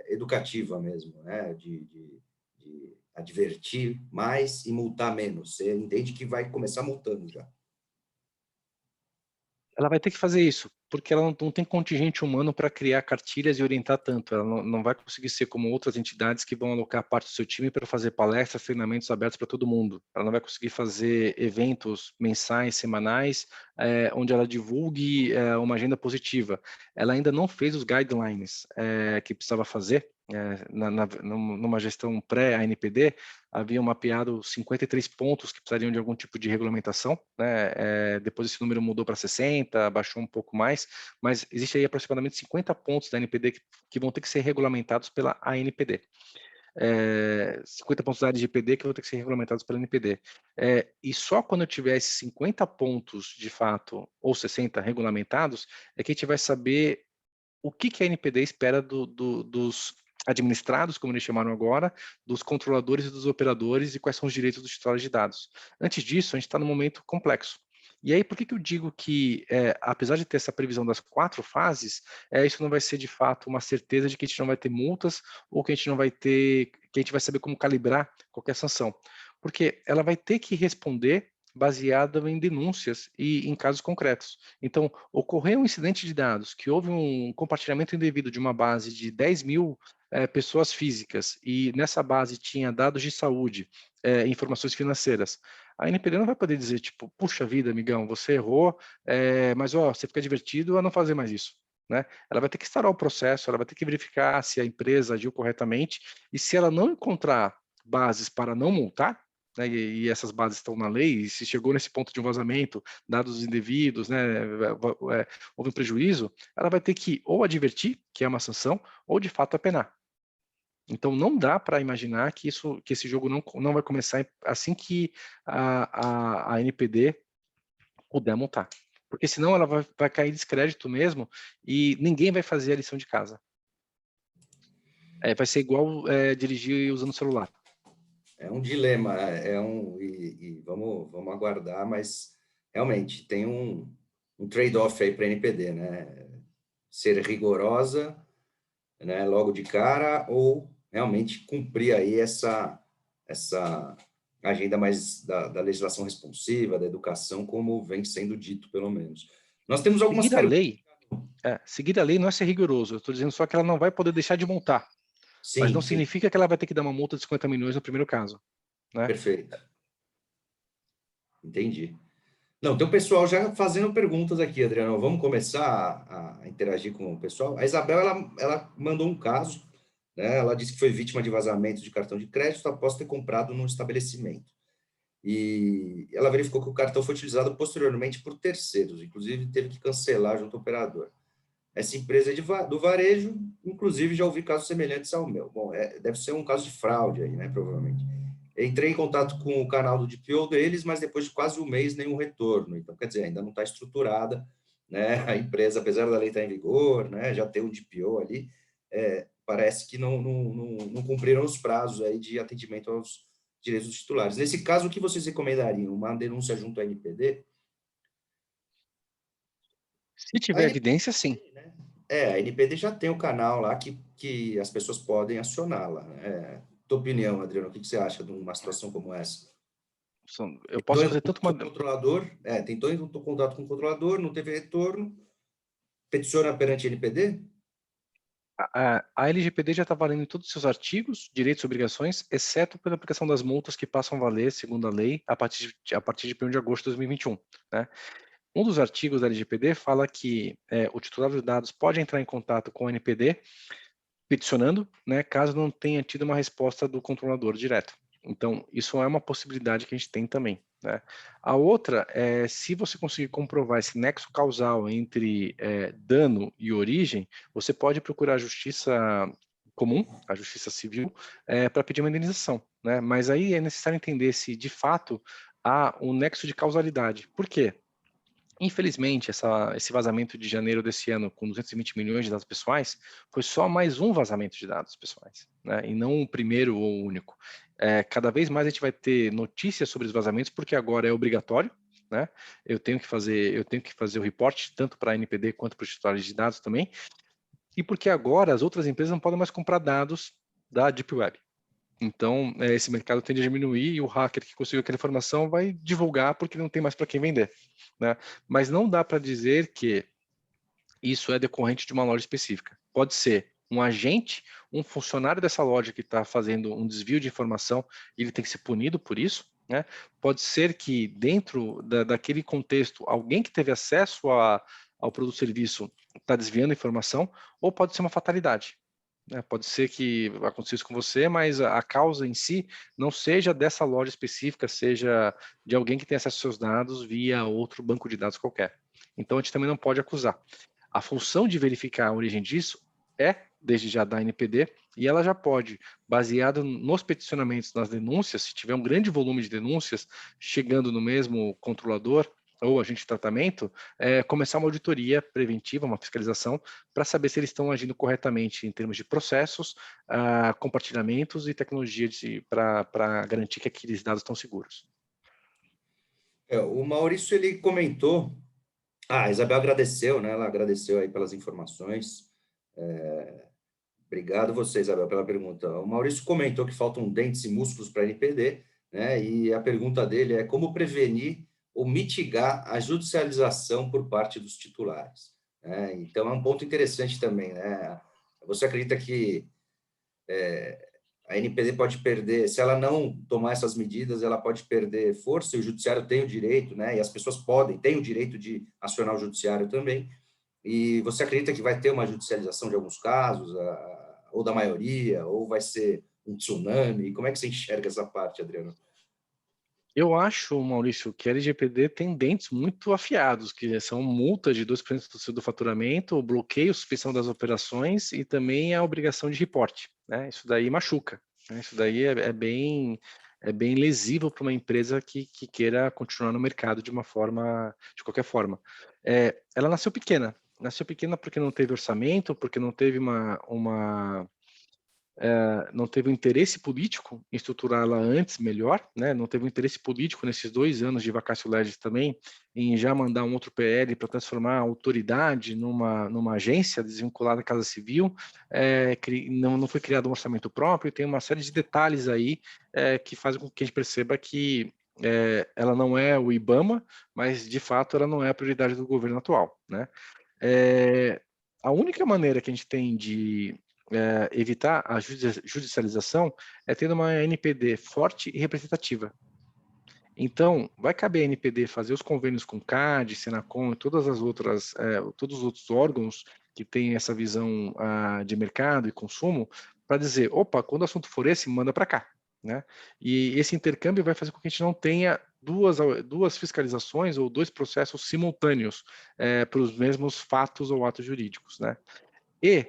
educativa mesmo, né? De advertir mais e multar menos. Você entende que vai começar multando já. Ela vai ter que fazer isso, porque ela não tem contingente humano para criar cartilhas e orientar tanto. Ela não vai conseguir ser como outras entidades que vão alocar parte do seu time para fazer palestras, treinamentos abertos para todo mundo. Ela não vai conseguir fazer eventos mensais, semanais, onde ela divulgue uma agenda positiva. Ela ainda não fez os guidelines que precisava fazer. Numa gestão pré-ANPD, haviam mapeado 53 pontos que precisariam de algum tipo de regulamentação, né? Depois esse número mudou para 60, baixou um pouco mais, mas existe aí aproximadamente 50 pontos da ANPD que vão ter que ser regulamentados pela ANPD. 50 pontos da LGPD que vão ter que ser regulamentados pela ANPD. E só quando eu tiver esses 50 pontos, de fato, ou 60 regulamentados, é que a gente vai saber o que a ANPD espera dos administrados, como eles chamaram agora, dos controladores e dos operadores e quais são os direitos dos titulares de dados. Antes disso, a gente está num momento complexo. E aí, por que eu digo que, apesar de ter essa previsão das 4 fases, isso não vai ser de fato uma certeza de que a gente não vai ter multas ou que a gente não vai ter, que a gente vai saber como calibrar qualquer sanção? Porque ela vai ter que responder baseada em denúncias e em casos concretos. Então, ocorreu um incidente de dados, que houve um compartilhamento indevido de uma base de 10 mil pessoas físicas, e nessa base tinha dados de saúde, informações financeiras. A ANPD não vai poder dizer, tipo, puxa vida, amigão, você errou, mas você fica divertido a não fazer mais isso. Né? Ela vai ter que instaurar o processo, ela vai ter que verificar se a empresa agiu corretamente, e se ela não encontrar bases para não multar, né, e essas bases estão na lei, e se chegou nesse ponto de um vazamento, dados indevidos, né, houve um prejuízo, ela vai ter que ou advertir, que é uma sanção, ou de fato apenar. Então não dá para imaginar que esse jogo não vai começar assim que a ANPD puder multar. Porque senão ela vai cair descrédito mesmo e ninguém vai fazer a lição de casa. Vai ser igual dirigir usando o celular. É um dilema, e vamos aguardar, mas realmente tem um trade-off aí para a NPD, né? Ser rigorosa, né, logo de cara, ou realmente cumprir aí essa agenda mais da legislação responsiva, da educação, como vem sendo dito, pelo menos. Nós temos algumas perguntas. Seguir a lei não é ser rigoroso, eu estou dizendo só que ela não vai poder deixar de multar. Sim, mas não sim. significa que ela vai ter que dar uma multa de 50 milhões no primeiro caso. Né? Perfeito. Entendi. Não, tem o pessoal já fazendo perguntas aqui, Adriano. Vamos começar a interagir com o pessoal. A Isabel, ela mandou um caso, né? Ela disse que foi vítima de vazamento de cartão de crédito após ter comprado num estabelecimento. E ela verificou que o cartão foi utilizado posteriormente por terceiros, inclusive teve que cancelar junto ao operador. Essa empresa é do varejo, inclusive já ouvi casos semelhantes ao meu. Bom, deve ser um caso de fraude aí, né, provavelmente. Entrei em contato com o canal do DPO deles, mas depois de quase um mês, nenhum retorno. Então, quer dizer, ainda não está estruturada, né? A empresa, apesar da lei estar em vigor, né, já tem um DPO ali, parece que não cumpriram os prazos aí de atendimento aos direitos dos titulares. Nesse caso, o que vocês recomendariam? Uma denúncia junto à NPD? Se tiver evidência, sim. A NPD já tem o canal lá que as pessoas podem acioná-la. Tua opinião, Adriano, o que você acha de uma situação como essa? Eu posso fazer tanto uma... Controlador, tentou entrar em contato com o controlador, não teve retorno, peticiona perante a NPD? A LGPD já está valendo em todos os seus artigos, direitos e obrigações, exceto pela aplicação das multas que passam a valer, segundo a lei, a partir de 1º de agosto de 2021. Né? Um dos artigos da LGPD fala que o titular de dados pode entrar em contato com a NPD peticionando, né, caso não tenha tido uma resposta do controlador direto. Então, isso é uma possibilidade que a gente tem também. Né? A outra é, se você conseguir comprovar esse nexo causal entre dano e origem, você pode procurar a justiça comum, a justiça civil, para pedir uma indenização. Né? Mas aí é necessário entender se, de fato, há um nexo de causalidade. Por quê? Infelizmente, esse vazamento de janeiro desse ano, com 220 milhões de dados pessoais, foi só mais um vazamento de dados pessoais, né? E não o primeiro ou o único. Cada vez mais a gente vai ter notícias sobre os vazamentos, porque agora é obrigatório, né? Eu tenho que fazer o reporte, tanto para a NPD quanto para os titulares de dados também, e porque agora as outras empresas não podem mais comprar dados da Deep Web. Então, esse mercado tende a diminuir e o hacker que conseguiu aquela informação vai divulgar porque não tem mais para quem vender, né? Mas não dá para dizer que isso é decorrente de uma loja específica. Pode ser um agente, um funcionário dessa loja que está fazendo um desvio de informação e ele tem que ser punido por isso, né? Pode ser que dentro daquele contexto, alguém que teve acesso ao produto ou serviço está desviando a informação, ou pode ser uma fatalidade. Pode ser que aconteça isso com você, mas a causa em si não seja dessa loja específica, seja de alguém que tem acesso aos seus dados via outro banco de dados qualquer. Então, a gente também não pode acusar. A função de verificar a origem disso é, desde já, da ANPD, e ela já pode, baseado nos peticionamentos, nas denúncias, se tiver um grande volume de denúncias chegando no mesmo controlador ou agente de tratamento, começar uma auditoria preventiva, uma fiscalização, para saber se eles estão agindo corretamente em termos de processos, compartilhamentos e tecnologia para garantir que aqueles dados estão seguros. O Maurício, ele comentou, a Isabel agradeceu, né? Ela agradeceu aí pelas informações. Obrigado você, Isabel, pela pergunta. O Maurício comentou que faltam dentes e músculos para a NPD, né? E a pergunta dele é como prevenir ou mitigar a judicialização por parte dos titulares, né? Então, é um ponto interessante também, né? Você acredita que a NPD pode perder, se ela não tomar essas medidas, ela pode perder força, e o judiciário tem o direito, né? E as pessoas têm o direito de acionar o judiciário também. E você acredita que vai ter uma judicialização de alguns casos, ou da maioria, ou vai ser um tsunami? Como é que você enxerga essa parte, Adriano? Eu acho, Maurício, que a LGPD tem dentes muito afiados, que são multas de 2% do faturamento, bloqueio, suspensão das operações e também a obrigação de reporte, né? Isso daí machuca, né? Isso daí é bem lesivo para uma empresa que queira continuar no mercado de qualquer forma. Ela nasceu pequena porque não teve orçamento, porque não teve não teve um interesse político em estruturá-la antes melhor, né? Não teve um interesse político nesses 2 anos de vacatio legis também, em já mandar um outro PL para transformar a autoridade numa agência desvinculada da Casa Civil, não foi criado um orçamento próprio, tem uma série de detalhes aí que fazem com que a gente perceba que ela não é o IBAMA, mas de fato ela não é a prioridade do governo atual, né? A única maneira que a gente tem de evitar a judicialização é tendo uma NPD forte e representativa. Então, vai caber a NPD fazer os convênios com CAD, Senacom e todos os outros órgãos que têm essa visão de mercado e consumo, para dizer, opa, quando o assunto for esse, manda para cá, né? E esse intercâmbio vai fazer com que a gente não tenha duas fiscalizações ou 2 processos simultâneos para os mesmos fatos ou atos jurídicos, né? E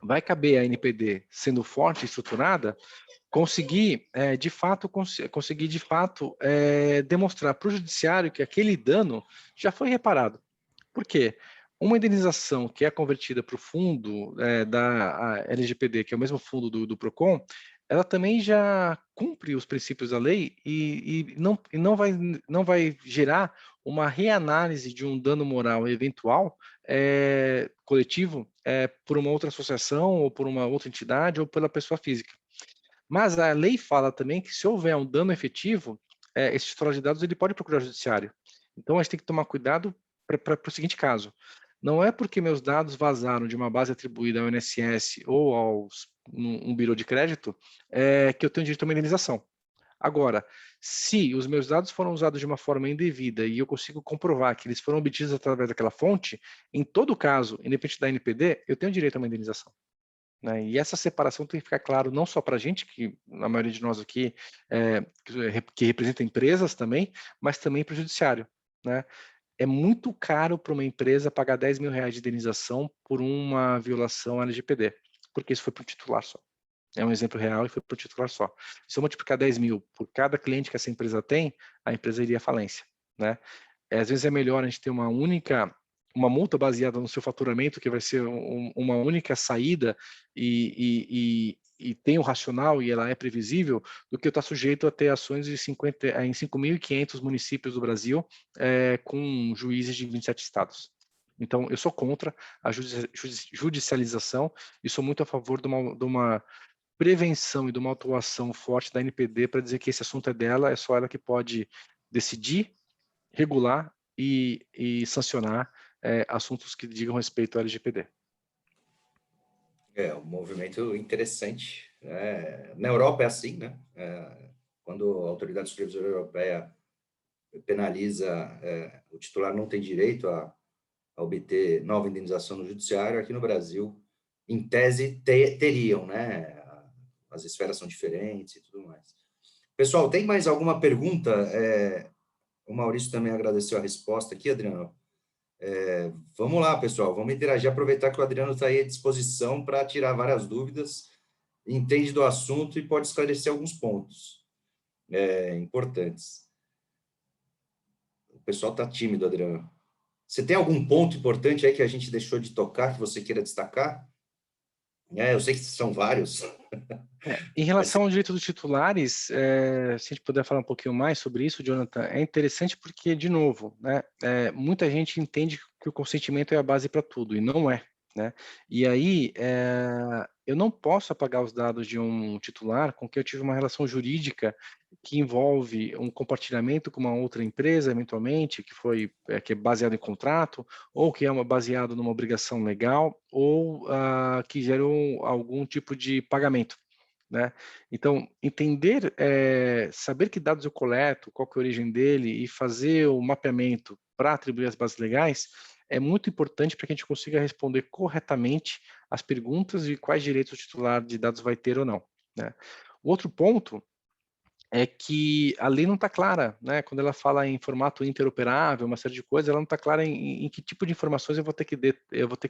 vai caber a NPD, sendo forte e estruturada, conseguir de fato demonstrar para o judiciário que aquele dano já foi reparado. Por quê? Uma indenização que é convertida para o fundo da LGPD, que é o mesmo fundo do PROCON, ela também já cumpre os princípios da lei e não vai gerar uma reanálise de um dano moral eventual coletivo por uma outra associação ou por uma outra entidade ou pela pessoa física. Mas a lei fala também que se houver um dano efetivo, esse titular de dados ele pode procurar o judiciário. Então a gente tem que tomar cuidado para o seguinte caso: não é porque meus dados vazaram de uma base atribuída ao INSS ou um birô de crédito que eu tenho direito a uma indenização. Agora, se os meus dados foram usados de uma forma indevida e eu consigo comprovar que eles foram obtidos através daquela fonte, em todo caso, independente da NPD, eu tenho direito a uma indenização, né? E essa separação tem que ficar claro não só para a gente, que a maioria de nós aqui que representa empresas também, mas também para o judiciário, né? É muito caro para uma empresa pagar R$10 mil de indenização por uma violação LGPD, porque isso foi para o titular só. É um exemplo real e foi para o titular só. Se eu multiplicar 10 mil por cada cliente que essa empresa tem, a empresa iria à falência, né? Às vezes é melhor a gente ter uma multa baseada no seu faturamento, que vai ser uma única saída e tem o racional e ela é previsível, do que eu estar sujeito a ter ações em 5.500 municípios do Brasil com juízes de 27 estados. Então, eu sou contra a judicialização e sou muito a favor de uma prevenção e de uma atuação forte da NPD para dizer que esse assunto é dela, é só ela que pode decidir, regular e sancionar assuntos que digam respeito ao LGPD. É um movimento interessante, né? Na Europa é assim, né? Quando a Autoridade Supervisora Europeia penaliza, o titular não tem direito a obter nova indenização no judiciário, aqui no Brasil, em tese, teriam, né? As esferas são diferentes e tudo mais. Pessoal, tem mais alguma pergunta? O Maurício também agradeceu a resposta aqui, Adriano. Vamos lá, pessoal, vamos interagir, aproveitar que o Adriano está aí à disposição para tirar várias dúvidas, entende do assunto e pode esclarecer alguns pontos importantes. O pessoal está tímido, Adriano. Você tem algum ponto importante aí que a gente deixou de tocar, que você queira destacar? Eu sei que são vários. Em relação ao direito dos titulares, se a gente puder falar um pouquinho mais sobre isso, Jonathan, é interessante porque, de novo, né, muita gente entende que o consentimento é a base para tudo, e não é. Né? E aí, eu não posso apagar os dados de um titular com quem eu tive uma relação jurídica que envolve um compartilhamento com uma outra empresa, eventualmente, que é baseado em contrato, ou que é baseado numa obrigação legal, ou que geram algum tipo de pagamento. Né? Então, entender, saber que dados eu coleto, qual que é a origem dele e fazer o mapeamento para atribuir as bases legais é muito importante para que a gente consiga responder corretamente as perguntas de quais direitos o titular de dados vai ter ou não. Né? O outro ponto é que a lei não está clara, né? Quando ela fala em formato interoperável, uma série de coisas, ela não está clara em que tipo de informações eu vou ter que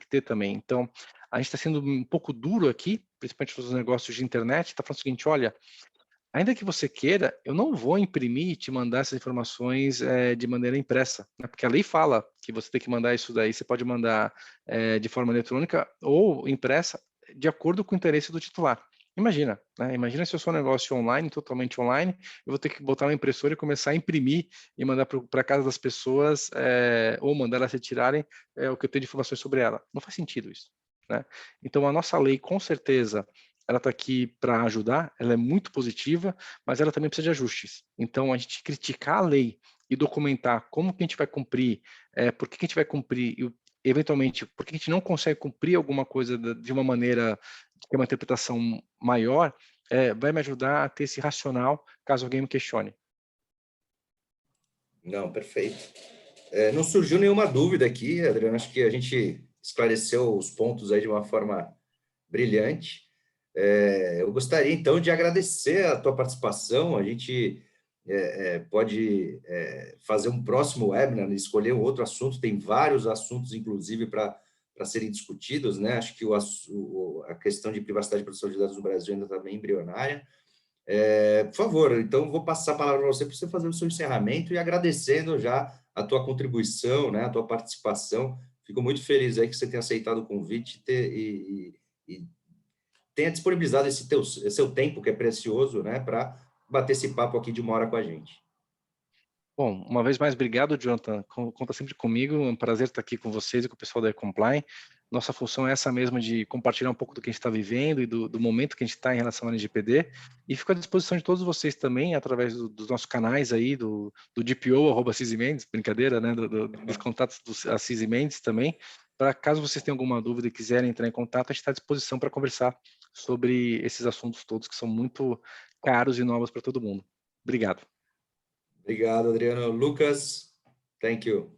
ter também. Então, a gente está sendo um pouco duro aqui, principalmente nos negócios de internet, está falando o seguinte, olha, ainda que você queira, eu não vou imprimir e te mandar essas informações de maneira impressa, né? Porque a lei fala que você tem que mandar isso daí, você pode mandar de forma eletrônica ou impressa, de acordo com o interesse do titular. Imagina, né? Imagina se eu sou um negócio online, totalmente online, eu vou ter que botar uma impressora e começar a imprimir e mandar para casa das pessoas, ou mandar elas retirarem o que eu tenho de informações sobre ela. Não faz sentido isso. Né? Então, a nossa lei, com certeza, ela está aqui para ajudar, ela é muito positiva, mas ela também precisa de ajustes. Então, a gente criticar a lei e documentar como que a gente vai cumprir, por que a gente vai cumprir e, eventualmente, por que a gente não consegue cumprir alguma coisa de uma maneira que é uma interpretação maior, vai me ajudar a ter esse racional caso alguém me questione. Não, perfeito. Não surgiu nenhuma dúvida aqui, Adriano, acho que a gente esclareceu os pontos aí de uma forma brilhante. Eu gostaria, então, de agradecer a tua participação. A gente pode fazer um próximo webinar, né, escolher um outro assunto. Tem vários assuntos, inclusive, para serem discutidos. Né? Acho que a questão de privacidade e proteção de dados no Brasil ainda está bem embrionária. Por favor, então, vou passar a palavra para você fazer o seu encerramento e agradecendo já a tua contribuição, né, a tua participação. Fico muito feliz aí que você tenha aceitado o convite e tenha disponibilizado esse seu tempo, que é precioso, né, para bater esse papo aqui de uma hora com a gente. Bom, uma vez mais, obrigado, Jonathan. Conta sempre comigo, é um prazer estar aqui com vocês e com o pessoal da Ecomply. Nossa função é essa mesma de compartilhar um pouco do que a gente está vivendo e do momento que a gente está em relação ao LGPD. E fico à disposição de todos vocês também, através dos nossos canais aí, do DPO, @CISIMendes, brincadeira, né, dos contatos do CISIMendes também, para caso vocês tenham alguma dúvida e quiserem entrar em contato, a gente está à disposição para conversar sobre esses assuntos todos que são muito caros e novos para todo mundo. Obrigado. Obrigado, Adriano. Lucas, thank you.